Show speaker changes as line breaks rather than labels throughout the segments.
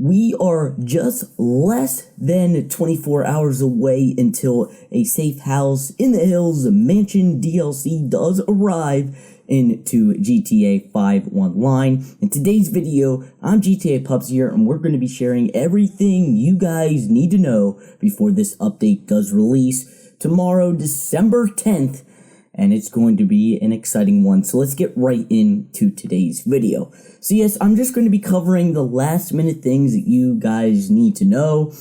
We are just less than 24 hours away until a Safe House in the Hills Mansion DLC does arrive into GTA 5 Online. In today's video, I'm GTA Pups here, and we're going to be sharing everything you guys need to know before this update does release tomorrow, December 10th. And it's going to be an exciting one. So let's get right into today's video. So yes, I'm just going to be covering the last minute things that you guys need to know,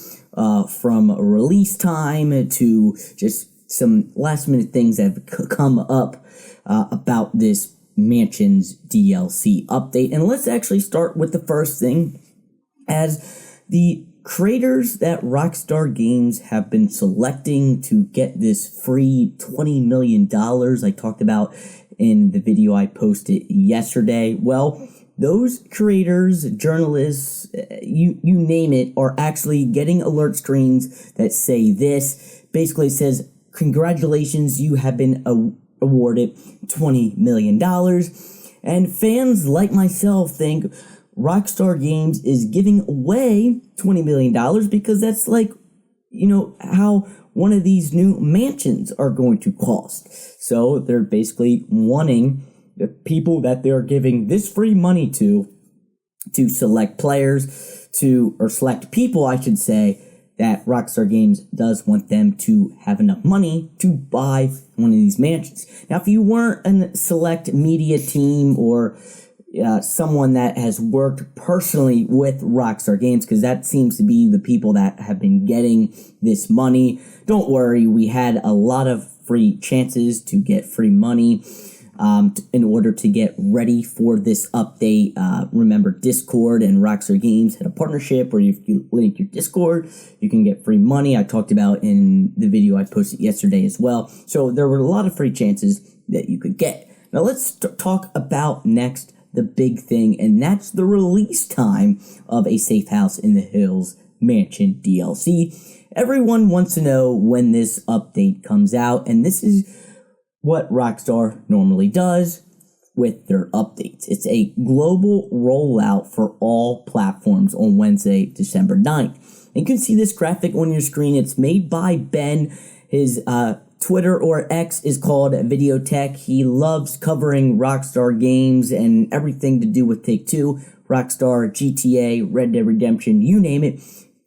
from release time to just some last minute things that have come up about this Mansions DLC update. And let's actually start with the first thing, as the creators that Rockstar Games have been selecting to get this free $20 million I talked about in the video I posted yesterday. Well, those creators, journalists, you name it, are actually getting alert screens that say this. Basically it says, congratulations, you have been awarded $20 million. And fans like myself think Rockstar Games is giving away $20 million because that's like, how one of these new mansions are going to cost. So they're basically wanting the people that they're giving this free money to select players or select people, I should say, that Rockstar Games does want them to have enough money to buy one of these mansions. Now, if you weren't a select media team or someone that has worked personally with Rockstar Games, because that seems to be the people that have been getting this money, don't worry, we had a lot of free chances to get free money in order to get ready for this update. Remember, Discord and Rockstar Games had a partnership where if you link your Discord, you can get free money. I talked about in the video I posted yesterday as well. So there were a lot of free chances that you could get. Now let's talk about next the big thing, and that's the release time of a Safe House in the Hills Mansion DLC. Everyone wants to know when this update comes out, and this is what Rockstar normally does with their updates. It's a global rollout for all platforms on Wednesday, December 9th. And you can see this graphic on your screen. It's made by Ben. His Twitter, or X, is called Videotech. He loves covering Rockstar Games and everything to do with Take-Two, Rockstar, GTA, Red Dead Redemption, you name it.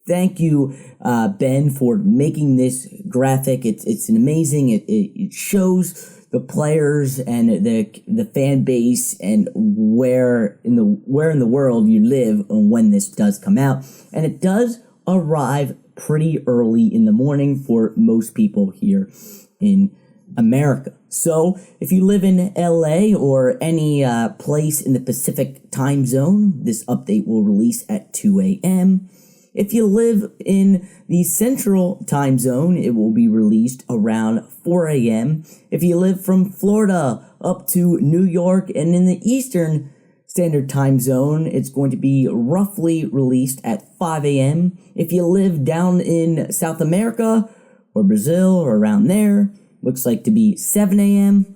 Thank you, Ben, for making this graphic. It's amazing. It shows the players and the fan base and where in the world you live when this does come out. And it does arrive pretty early in the morning for most people here in America. So if you live in LA or any place in the Pacific time zone, this update will release at 2 a.m. If you live in the Central time zone, it will be released around 4 a.m. If you live from Florida up to New York and in the Eastern Standard Time Zone, it's going to be roughly released at 5 a.m. If you live down in South America or Brazil or around there, looks like to be 7 a.m.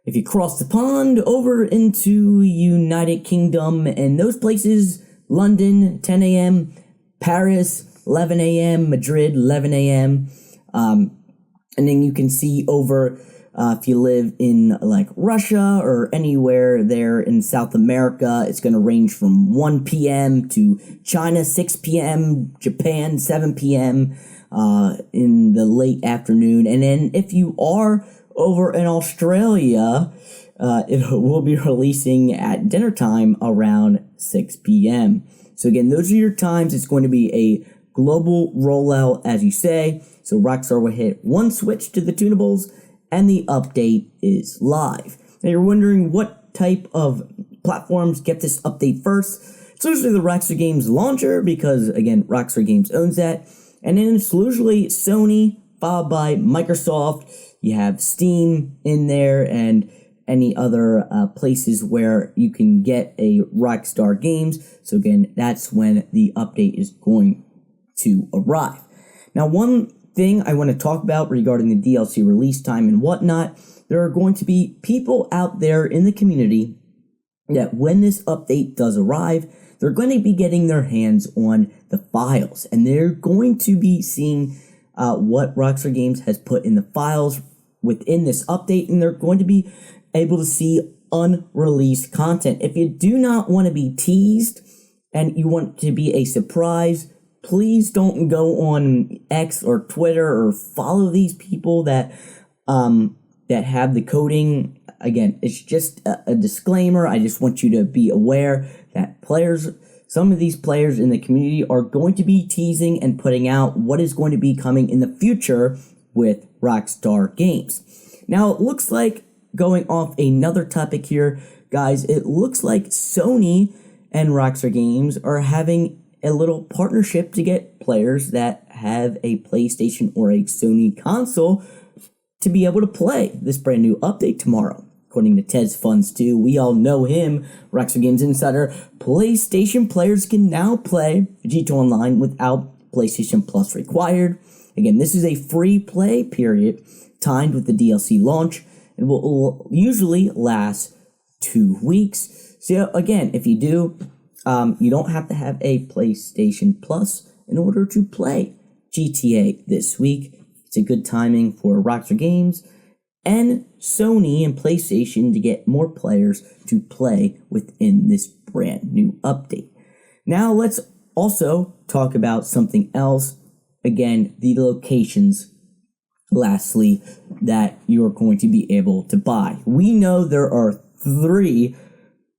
If you cross the pond over into United Kingdom and those places, London, 10 a.m., Paris, 11 a.m., Madrid, 11 a.m., and then you can see over if you live in like Russia or anywhere there in South America, it's going to range from 1 p.m. to China, 6 p.m., Japan, 7 p.m., in the late afternoon. And then if you are over in Australia, it will be releasing at dinner time around 6 p.m. So again, those are your times. It's going to be a global rollout, as you say. So Rockstar will hit one switch to the tunables, and the update is live. Now you're wondering what type of platforms get this update first. It's usually the Rockstar Games launcher, because again, Rockstar Games owns that. And then it's usually Sony, followed by Microsoft. You have Steam in there and any other places where you can get a Rockstar Games. So again, that's when the update is going to arrive. Now, one thing I want to talk about regarding the DLC release time and whatnot, there are going to be people out there in the community that when this update does arrive, they're going to be getting their hands on the files, and they're going to be seeing what Rockstar Games has put in the files within this update, and they're going to be able to see unreleased content. If you do not want to be teased and you want to be a surprise, please don't go on X or Twitter or follow these people that have the coding. Again, it's just a disclaimer. I just want you to be aware that some of these players in the community are going to be teasing and putting out what is going to be coming in the future with Rockstar Games. Now, it looks like, going off another topic here, guys, it looks like Sony and Rockstar Games are having a little partnership to get players that have a PlayStation or a Sony console to be able to play this brand new update tomorrow. According to Tez Funds 2, we all know him, Rockstar Games Insider, PlayStation players can now play G2 Online without PlayStation Plus required. Again, this is a free play period timed with the DLC launch and will usually last 2 weeks. So again, if you do, you don't have to have a PlayStation Plus in order to play GTA this week. It's a good timing for Rockstar Games and Sony and PlayStation to get more players to play within this brand new update. Now let's also talk about something else. Again, the locations, lastly, that you are going to be able to buy. We know there are 3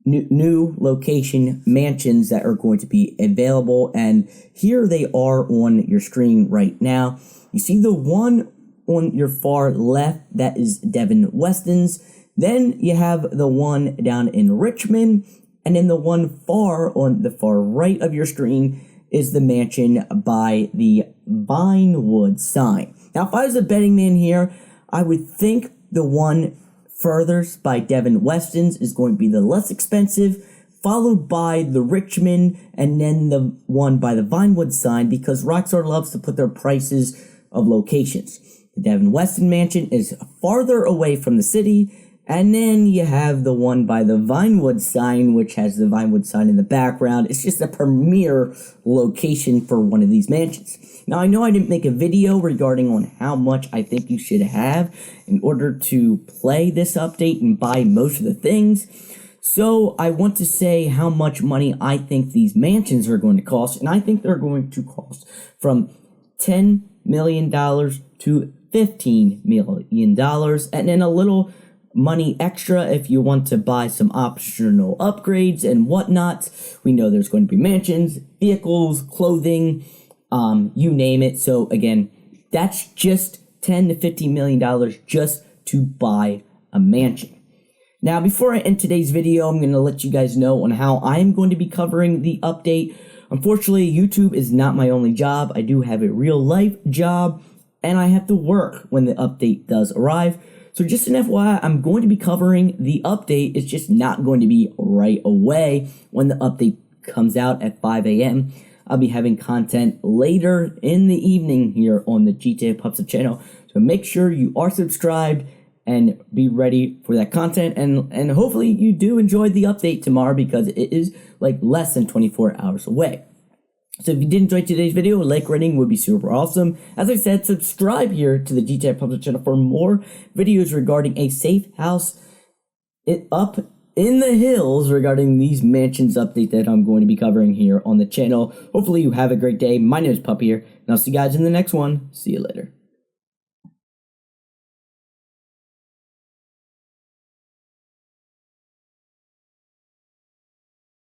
new location mansions that are going to be available, and here they are on your screen right now. You see the one on your far left, that is Devin Weston's. Then you have the one down in Richmond, and then the one on the far right of your screen is the mansion by the Vinewood sign. Now, if I was a betting man here, I would think the one furthest by Devin Weston's is going to be the less expensive, followed by the Richmond, and then the one by the Vinewood sign, because Rockstar loves to put their prices of locations. The Devin Weston mansion is farther away from the city, and then you have the one by the Vinewood sign, which has the Vinewood sign in the background. It's just a premier location for one of these mansions. Now, I know I didn't make a video regarding on how much I think you should have in order to play this update and buy most of the things. So I want to say how much money I think these mansions are going to cost, and I think they're going to cost from $10 million to $15 million, and then a little money extra if you want to buy some optional upgrades and whatnot. We know there's going to be mansions, vehicles, clothing, you name it. So again, that's just $10 to $15 million just to buy a mansion. Now, before I end today's video, I'm going to let you guys know on how I'm going to be covering the update. Unfortunately, YouTube is not my only job. I do have a real life job, and I have to work when the update does arrive. So just an FYI, I'm going to be covering the update. It's just not going to be right away when the update comes out at 5 a.m. I'll be having content later in the evening here on the GTA Pups channel. So make sure you are subscribed and be ready for that content. And hopefully you do enjoy the update tomorrow, because it is like less than 24 hours away. So if you did enjoy today's video, a like rating would be super awesome. As I said, subscribe here to the GTA Pups channel for more videos regarding a safe house up in the hills regarding these mansions update that I'm going to be covering here on the channel. Hopefully you have a great day. My name is Pup here, and I'll see you guys in the next one. See you later.